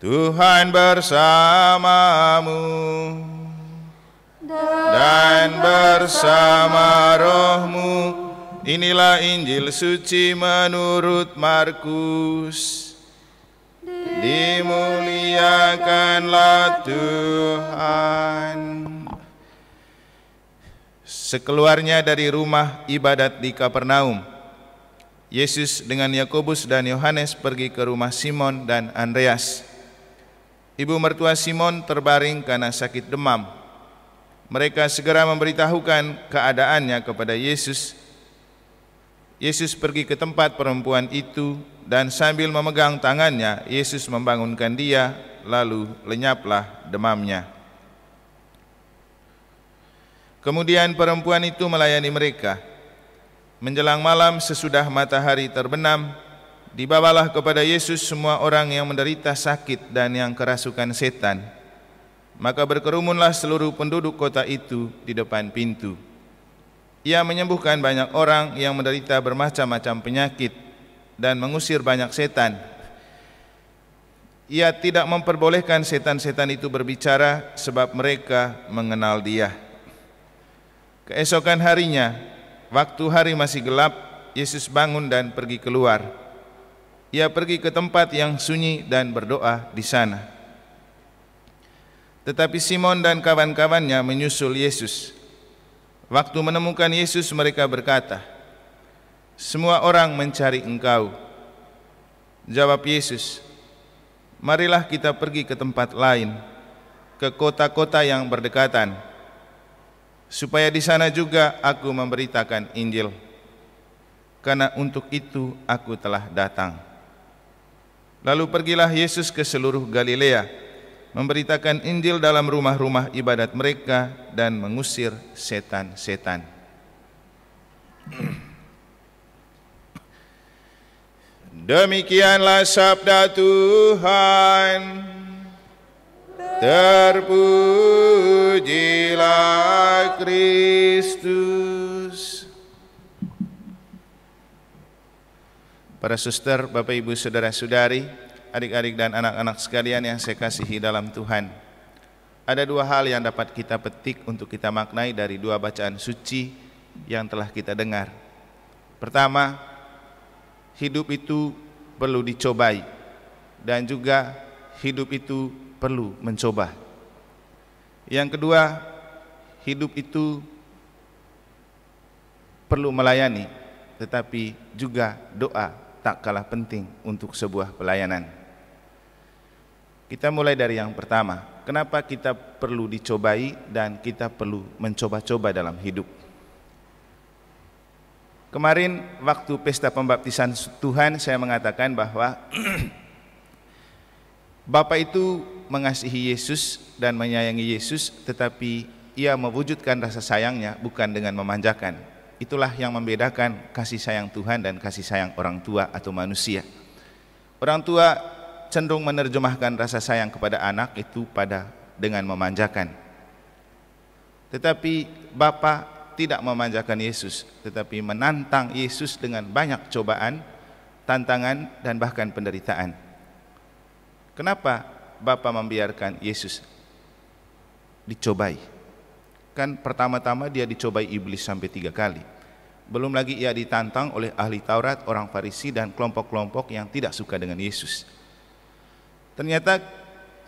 Tuhan bersamamu dan bersama rohmu. Inilah Injil suci menurut Markus. Dimuliakanlah Tuhan. Sekeluarnya dari rumah ibadat di Kapernaum, Yesus dengan Yakobus dan Yohanes pergi ke rumah Simon dan Andreas. Ibu mertua Simon terbaring karena sakit demam. Mereka segera memberitahukan keadaannya kepada Yesus. Yesus pergi ke tempat perempuan itu dan sambil memegang tangannya, Yesus membangunkan dia, lalu lenyaplah demamnya. Kemudian perempuan itu melayani mereka. Menjelang malam sesudah matahari terbenam, dibawalah kepada Yesus semua orang yang menderita sakit dan yang kerasukan setan. Maka berkerumunlah seluruh penduduk kota itu di depan pintu. Ia menyembuhkan banyak orang yang menderita bermacam-macam penyakit dan mengusir banyak setan. Ia tidak memperbolehkan setan-setan itu berbicara sebab mereka mengenal Dia. Keesokan harinya, waktu hari masih gelap, Yesus bangun dan pergi keluar. Ia pergi ke tempat yang sunyi dan berdoa di sana. Tetapi Simon dan kawan-kawannya menyusul Yesus. Waktu menemukan Yesus, mereka berkata, "Semua orang mencari Engkau." Jawab Yesus, "Marilah kita pergi ke tempat lain, ke kota-kota yang berdekatan, supaya di sana juga aku memberitakan Injil. Karena untuk itu aku telah datang." Lalu pergilah Yesus ke seluruh Galilea, memberitakan Injil dalam rumah-rumah ibadat mereka dan mengusir setan-setan. Demikianlah sabda Tuhan. Terpujilah Kristus. Para suster, Bapak Ibu, saudara-saudari, adik-adik dan anak-anak sekalian yang saya kasihi dalam Tuhan, ada dua hal yang dapat kita petik untuk kita maknai dari dua bacaan suci yang telah kita dengar. Pertama, hidup itu perlu dicobai, dan juga hidup itu perlu mencoba. Yang kedua, hidup itu perlu melayani, tetapi juga doa tak kalah penting untuk sebuah pelayanan. Kita mulai dari yang pertama. Kenapa kita perlu dicobai dan kita perlu mencoba-coba dalam hidup? Kemarin waktu pesta pembaptisan Tuhan, saya mengatakan bahwa Bapa itu mengasihi Yesus dan menyayangi Yesus, tetapi Ia mewujudkan rasa sayangnya bukan dengan memanjakan. Itulah yang membedakan kasih sayang Tuhan dan kasih sayang orang tua atau manusia. Orang tua cenderung menerjemahkan rasa sayang kepada anak itu dengan memanjakan. Tetapi Bapa tidak memanjakan Yesus, tetapi menantang Yesus dengan banyak cobaan, tantangan, dan bahkan penderitaan. Kenapa Bapa membiarkan Yesus dicobai? Kan pertama-tama dia dicobai iblis sampai 3 kali. Belum lagi ia ditantang oleh ahli Taurat, orang Farisi, dan kelompok-kelompok yang tidak suka dengan Yesus. Ternyata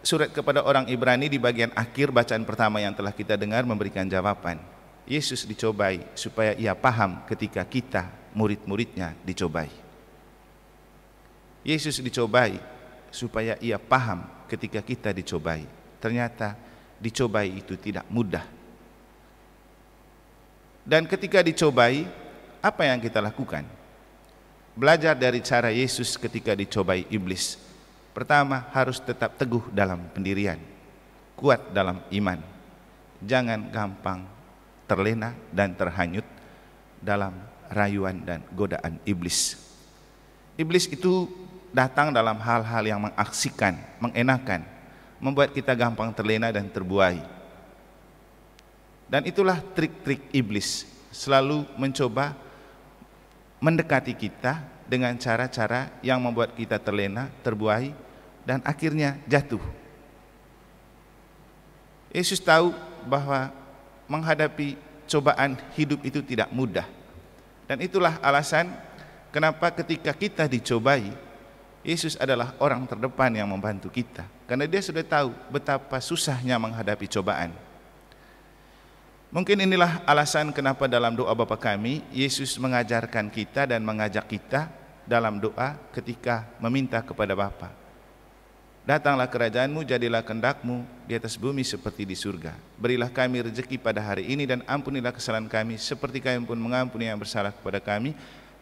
surat kepada orang Ibrani di bagian akhir bacaan pertama yang telah kita dengar memberikan jawaban. Yesus dicobai supaya ia paham ketika kita, murid-muridnya, dicobai. Yesus dicobai supaya ia paham ketika kita dicobai. Ternyata dicobai itu tidak mudah. Dan ketika dicobai, apa yang kita lakukan? Belajar dari cara Yesus ketika dicobai iblis. Pertama, harus tetap teguh dalam pendirian, kuat dalam iman. Jangan gampang terlena dan terhanyut dalam rayuan dan godaan iblis. Iblis itu datang dalam hal-hal yang mengaksikan, mengenakan, membuat kita gampang terlena dan terbuai. Dan itulah trik-trik iblis, selalu mencoba mendekati kita dengan cara-cara yang membuat kita terlena, terbuai, dan akhirnya jatuh. Yesus tahu bahwa menghadapi cobaan hidup itu tidak mudah. Dan itulah alasan kenapa ketika kita dicobai, Yesus adalah orang terdepan yang membantu kita. Karena dia sudah tahu betapa susahnya menghadapi cobaan. Mungkin inilah alasan kenapa dalam doa Bapa kami, Yesus mengajarkan kita dan mengajak kita dalam doa ketika meminta kepada Bapa. Datanglah kerajaanmu, jadilah kehendak-Mu di atas bumi seperti di surga. Berilah kami rezeki pada hari ini dan ampunilah kesalahan kami seperti kami pun mengampuni yang bersalah kepada kami.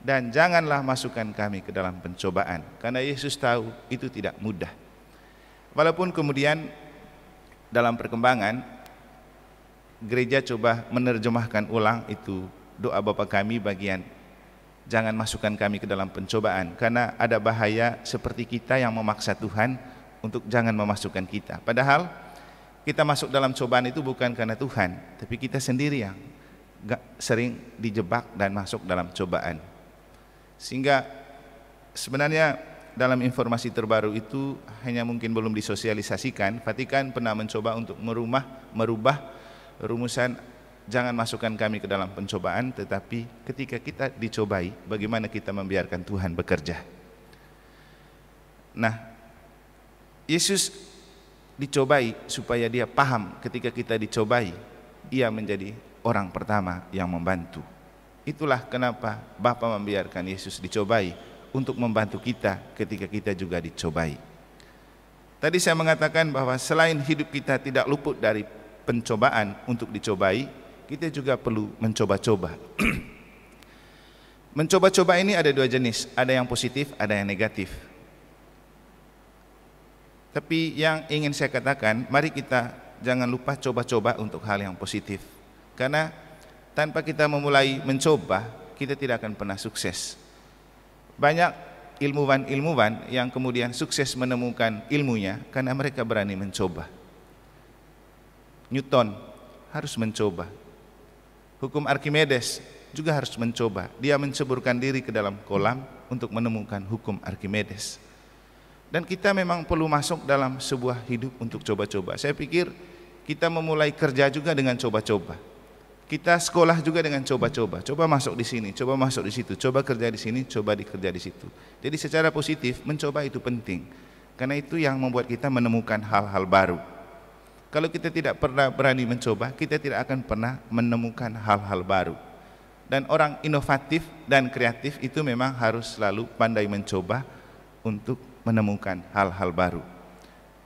Dan janganlah masukkan kami ke dalam pencobaan. Karena Yesus tahu itu tidak mudah. Walaupun kemudian dalam perkembangan gereja coba menerjemahkan ulang itu doa Bapa kami bagian jangan masukkan kami ke dalam pencobaan. Karena ada bahaya seperti kita yang memaksa Tuhan untuk jangan memasukkan kita. Padahal kita masuk dalam cobaan itu bukan karena Tuhan, tapi kita sendiri yang sering dijebak dan masuk dalam cobaan. Sehingga sebenarnya dalam informasi terbaru itu hanya mungkin belum disosialisasikan. Vatikan pernah mencoba untuk merubah rumusan jangan masukkan kami ke dalam pencobaan, tetapi ketika kita dicobai, bagaimana kita membiarkan Tuhan bekerja. Nah, Yesus dicobai supaya dia paham ketika kita dicobai, ia menjadi orang pertama yang membantu. Itulah kenapa Bapa membiarkan Yesus dicobai, untuk membantu kita ketika kita juga dicobai. Tadi saya mengatakan bahwa selain hidup kita tidak luput dari pencobaan untuk dicobai, kita juga perlu mencoba-coba. Mencoba-coba ini ada dua jenis, ada yang positif, ada yang negatif. Tapi yang ingin saya katakan, mari kita jangan lupa coba-coba untuk hal yang positif. Karena tanpa kita memulai mencoba, kita tidak akan pernah sukses. Banyak ilmuwan-ilmuwan yang kemudian sukses menemukan ilmunya karena mereka berani mencoba. Newton harus mencoba. Hukum Archimedes juga harus mencoba. Dia menceburkan diri ke dalam kolam untuk menemukan hukum Archimedes. Dan kita memang perlu masuk dalam sebuah hidup untuk coba-coba. Saya pikir kita memulai kerja juga dengan coba-coba. Kita sekolah juga dengan coba-coba. Coba masuk di sini, coba masuk di situ, coba kerja di sini, coba dikerja di situ. Jadi secara positif mencoba itu penting. Karena itu yang membuat kita menemukan hal-hal baru. Kalau kita tidak pernah berani mencoba, kita tidak akan pernah menemukan hal-hal baru. Dan orang inovatif dan kreatif itu memang harus selalu pandai mencoba untuk menemukan hal-hal baru.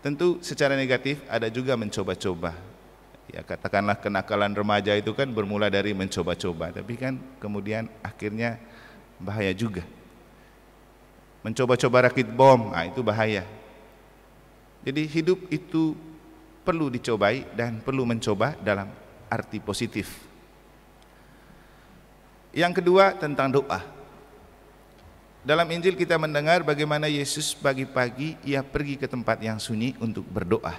Tentu secara negatif ada juga mencoba-coba. Ya, katakanlah kenakalan remaja itu kan bermula dari mencoba-coba, tapi kan kemudian akhirnya bahaya juga. Mencoba-coba rakit bom, itu bahaya. Jadi hidup itu perlu dicobai dan perlu mencoba dalam arti positif. Yang kedua tentang doa. Dalam Injil kita mendengar bagaimana Yesus pagi-pagi ia pergi ke tempat yang sunyi untuk berdoa.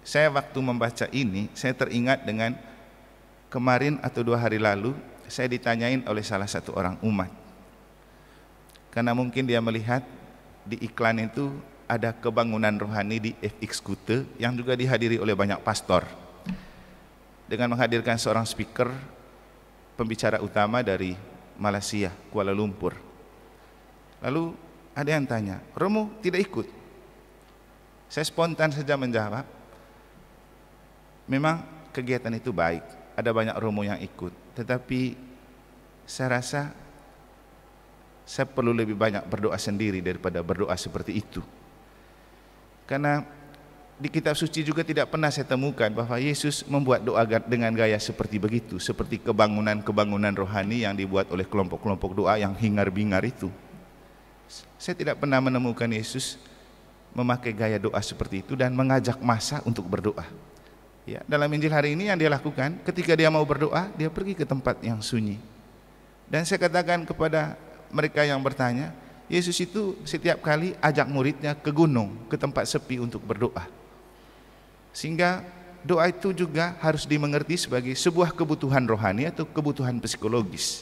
Saya waktu membaca ini, saya teringat dengan kemarin atau 2 hari lalu, saya ditanyain oleh salah satu orang umat. Karena mungkin dia melihat di iklan itu ada kebangunan rohani di FX Kute yang juga dihadiri oleh banyak pastor. Dengan menghadirkan seorang speaker, pembicara utama dari Malaysia, Kuala Lumpur. Lalu ada yang tanya, Romo tidak ikut? Saya spontan saja menjawab, memang kegiatan itu baik, ada banyak Romo yang ikut, tetapi saya rasa saya perlu lebih banyak berdoa sendiri daripada berdoa seperti itu. Karena di kitab suci juga tidak pernah saya temukan bahwa Yesus membuat doa dengan gaya seperti begitu, seperti kebangunan-kebangunan rohani yang dibuat oleh kelompok-kelompok doa yang hingar-bingar itu. Saya tidak pernah menemukan Yesus memakai gaya doa seperti itu dan mengajak massa untuk berdoa. Ya, dalam Injil hari ini yang dia lakukan, ketika dia mau berdoa, dia pergi ke tempat yang sunyi. Dan saya katakan kepada mereka yang bertanya, Yesus itu setiap kali ajak muridnya ke gunung, ke tempat sepi untuk berdoa. Sehingga doa itu juga harus dimengerti sebagai sebuah kebutuhan rohani atau kebutuhan psikologis.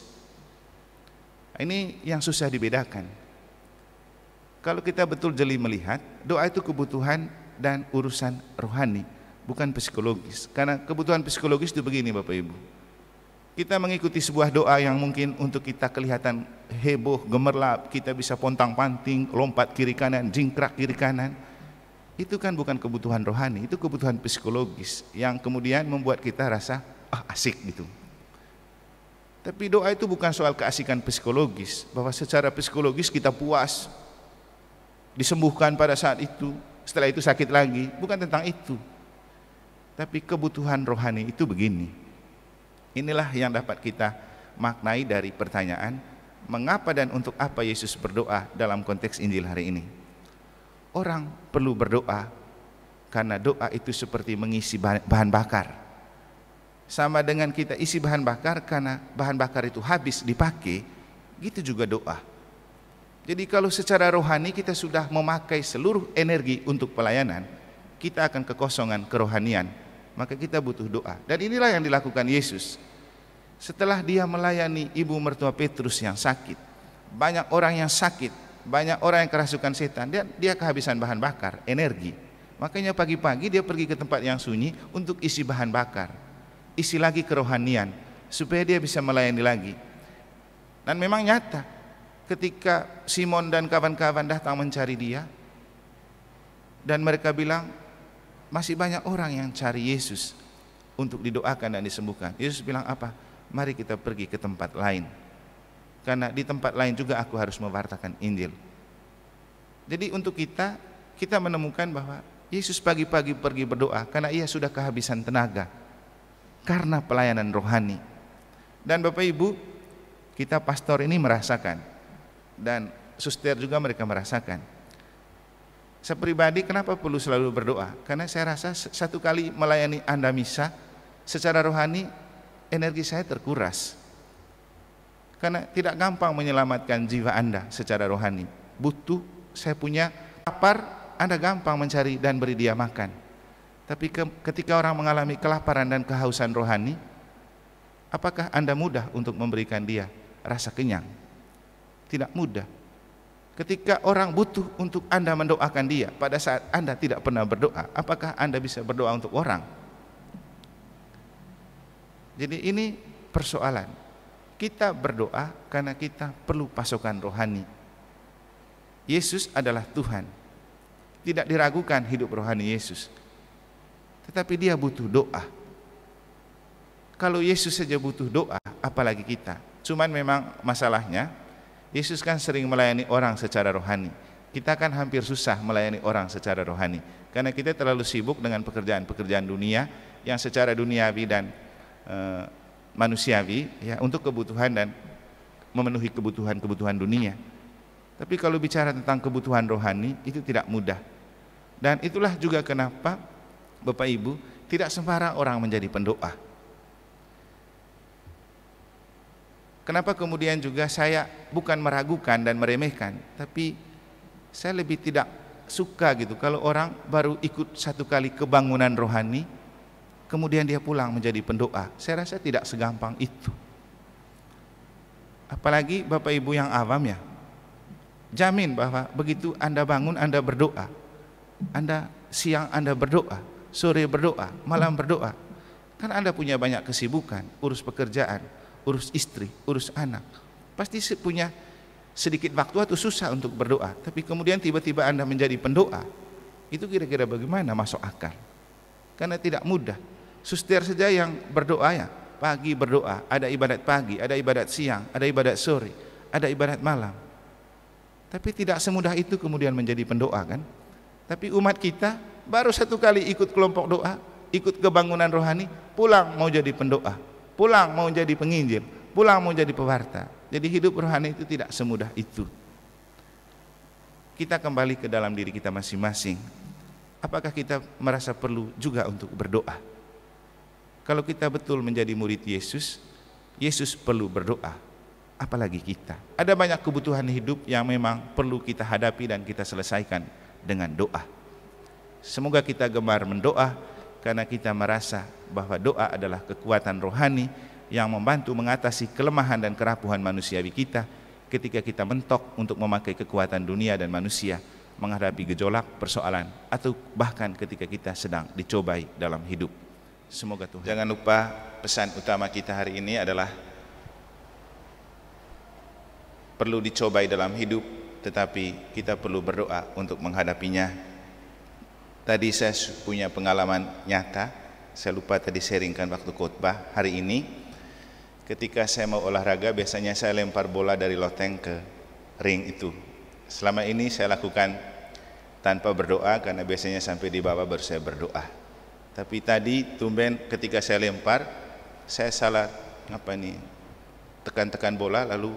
Ini yang susah dibedakan. Kalau kita betul jeli melihat, doa itu kebutuhan dan urusan rohani, bukan psikologis. Karena kebutuhan psikologis itu begini Bapak Ibu, kita mengikuti sebuah doa yang mungkin untuk kita kelihatan heboh, gemerlap, kita bisa pontang-panting, lompat kiri kanan, jingkrak kiri kanan. Itu kan bukan kebutuhan rohani, itu kebutuhan psikologis yang kemudian membuat kita rasa asik gitu. Tapi doa itu bukan soal keasikan psikologis, bahwa secara psikologis kita puas, disembuhkan pada saat itu, setelah itu sakit lagi. Bukan tentang itu. Tapi kebutuhan rohani itu begini. Inilah yang dapat kita maknai dari pertanyaan, mengapa dan untuk apa Yesus berdoa dalam konteks Injil hari ini. Orang perlu berdoa karena doa itu seperti mengisi bahan bakar. Sama dengan kita isi bahan bakar karena bahan bakar itu habis dipakai, gitu juga doa. Jadi kalau secara rohani kita sudah memakai seluruh energi untuk pelayanan, kita akan kekosongan kerohanian, maka kita butuh doa. Dan inilah yang dilakukan Yesus. Setelah dia melayani ibu mertua Petrus yang sakit, banyak orang yang sakit, banyak orang yang kerasukan setan, dia kehabisan bahan bakar, energi. Makanya pagi-pagi dia pergi ke tempat yang sunyi untuk isi bahan bakar, isi lagi kerohanian, supaya dia bisa melayani lagi. Dan memang nyata, ketika Simon dan kawan-kawan datang mencari dia, dan mereka bilang, masih banyak orang yang cari Yesus untuk didoakan dan disembuhkan. Yesus bilang apa? Mari kita pergi ke tempat lain, karena di tempat lain juga aku harus mewartakan Injil. Jadi untuk kita menemukan bahwa Yesus pagi-pagi pergi berdoa karena ia sudah kehabisan tenaga karena pelayanan rohani. Dan Bapak Ibu, kita pastor ini merasakan, dan suster juga mereka merasakan. Saya pribadi kenapa perlu selalu berdoa? Karena saya rasa satu kali melayani Anda misa, secara rohani energi saya terkuras. Karena tidak gampang menyelamatkan jiwa Anda secara rohani. Butuh, saya punya lapar, Anda gampang mencari dan beri dia makan. Tapi ketika orang mengalami kelaparan dan kehausan rohani, apakah Anda mudah untuk memberikan dia rasa kenyang? Tidak mudah. Ketika orang butuh untuk Anda mendoakan dia, pada saat Anda tidak pernah berdoa, apakah Anda bisa berdoa untuk orang? Jadi ini persoalan. Kita berdoa karena kita perlu pasokan rohani. Yesus adalah Tuhan. Tidak diragukan hidup rohani Yesus. Tetapi dia butuh doa. Kalau Yesus saja butuh doa, apalagi kita. Cuman memang masalahnya, Yesus kan sering melayani orang secara rohani. Kita kan hampir susah melayani orang secara rohani, karena kita terlalu sibuk dengan pekerjaan-pekerjaan dunia yang secara duniawi dan manusiawi, ya, untuk kebutuhan dan memenuhi kebutuhan dunia. Tapi kalau bicara tentang kebutuhan rohani, itu tidak mudah. Dan itulah juga kenapa Bapak Ibu, tidak sembarang orang menjadi pendoa. Kenapa kemudian juga saya bukan meragukan dan meremehkan, tapi saya lebih tidak suka gitu kalau orang baru ikut satu kali kebangunan rohani, kemudian dia pulang menjadi pendoa. Saya rasa tidak segampang itu. Apalagi Bapak Ibu yang awam, ya, jamin bahwa begitu Anda bangun, Anda berdoa. Anda siang Anda berdoa, sore berdoa, malam berdoa. Kan Anda punya banyak kesibukan, urus pekerjaan, urus istri, urus anak. Pasti punya sedikit waktu atau susah untuk berdoa. Tapi kemudian tiba-tiba Anda menjadi pendoa. Itu kira-kira bagaimana masuk akal? Karena tidak mudah. Suster saja yang berdoa, ya, pagi berdoa, ada ibadat pagi, ada ibadat siang, ada ibadat sore, ada ibadat malam. Tapi tidak semudah itu kemudian menjadi pendoa, kan? Tapi umat kita baru satu kali ikut kelompok doa, ikut kebangunan rohani, pulang mau jadi pendoa, pulang mau jadi penginjil, pulang mau jadi pewarta. Jadi hidup rohani itu tidak semudah itu. Kita kembali ke dalam diri kita masing-masing. Apakah kita merasa perlu juga untuk berdoa? Kalau kita betul menjadi murid Yesus, Yesus perlu berdoa. Apalagi kita. Ada banyak kebutuhan hidup yang memang perlu kita hadapi dan kita selesaikan dengan doa. Semoga kita gemar mendoa, karena kita merasa bahwa doa adalah kekuatan rohani yang membantu mengatasi kelemahan dan kerapuhan manusiawi kita, ketika kita mentok untuk memakai kekuatan dunia dan manusia menghadapi gejolak, persoalan, atau bahkan ketika kita sedang dicobai dalam hidup. Semoga Tuhan. Jangan lupa pesan utama kita hari ini adalah perlu dicobai dalam hidup, tetapi kita perlu berdoa untuk menghadapinya. Tadi saya punya pengalaman nyata, saya lupa tadi sharingkan waktu khotbah hari ini. Ketika saya mau olahraga, biasanya saya lempar bola dari loteng ke ring itu. Selama ini saya lakukan tanpa berdoa, karena biasanya sampai di bawah baru saya berdoa. Tapi tadi tumben ketika saya lempar, saya salah tekan-tekan bola, lalu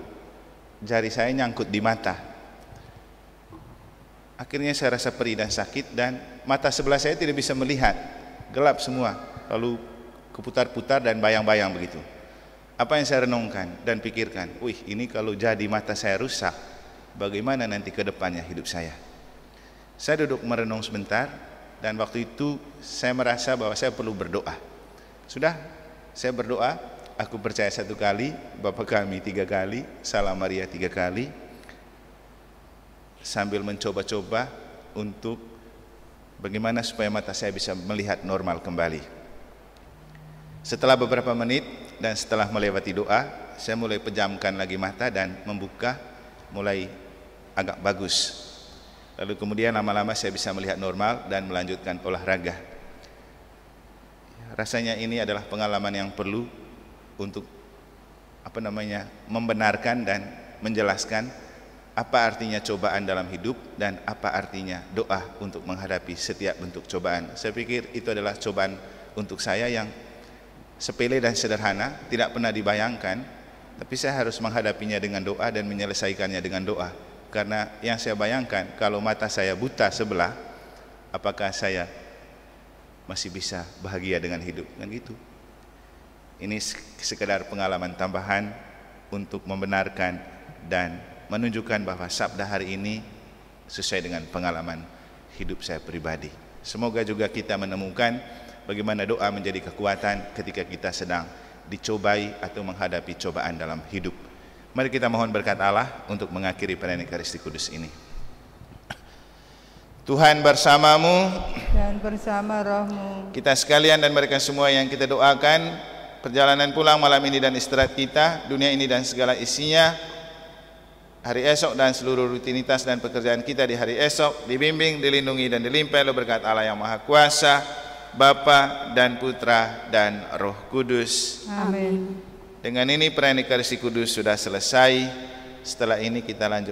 jari saya nyangkut di mata. Akhirnya saya rasa perih dan sakit, dan mata sebelah saya tidak bisa melihat, gelap semua, lalu keputar-putar dan bayang-bayang begitu. Apa yang saya renungkan dan pikirkan, ini kalau jadi mata saya rusak, bagaimana nanti ke depannya hidup saya? Saya duduk merenung sebentar, dan waktu itu saya merasa bahwa saya perlu berdoa. Sudah, saya berdoa, aku percaya 1 kali, Bapa kami 3 kali, Salam Maria 3 kali, sambil mencoba-coba untuk bagaimana supaya mata saya bisa melihat normal kembali. Setelah beberapa menit dan setelah melewati doa, saya mulai pejamkan lagi mata dan membuka, mulai agak bagus. Lalu kemudian lama-lama saya bisa melihat normal dan melanjutkan olahraga. Rasanya ini adalah pengalaman yang perlu untuk membenarkan dan menjelaskan apa artinya cobaan dalam hidup dan apa artinya doa untuk menghadapi setiap bentuk cobaan. Saya pikir itu adalah cobaan untuk saya yang sepele dan sederhana, tidak pernah dibayangkan, tapi saya harus menghadapinya dengan doa dan menyelesaikannya dengan doa. Karena yang saya bayangkan, kalau mata saya buta sebelah, apakah saya masih bisa bahagia dengan hidup? Kan gitu. Ini sekedar pengalaman tambahan untuk membenarkan dan menunjukkan bahwa sabda hari ini sesuai dengan pengalaman hidup saya pribadi. Semoga juga kita menemukan bagaimana doa menjadi kekuatan ketika kita sedang dicobai atau menghadapi cobaan dalam hidup. Mari kita mohon berkat Allah untuk mengakhiri perayaan Ekaristi Kudus ini. Tuhan bersamamu dan bersama rohmu. Kita sekalian dan mereka semua yang kita doakan, perjalanan pulang malam ini dan istirahat kita, dunia ini dan segala isinya, hari esok dan seluruh rutinitas dan pekerjaan kita di hari esok, dibimbing, dilindungi dan dilimpahi oleh berkat Allah yang Maha Kuasa, Bapa dan Putra dan Roh Kudus. Amin. Dengan ini perayaan Ekaristi Kudus sudah selesai. Setelah ini kita lanjut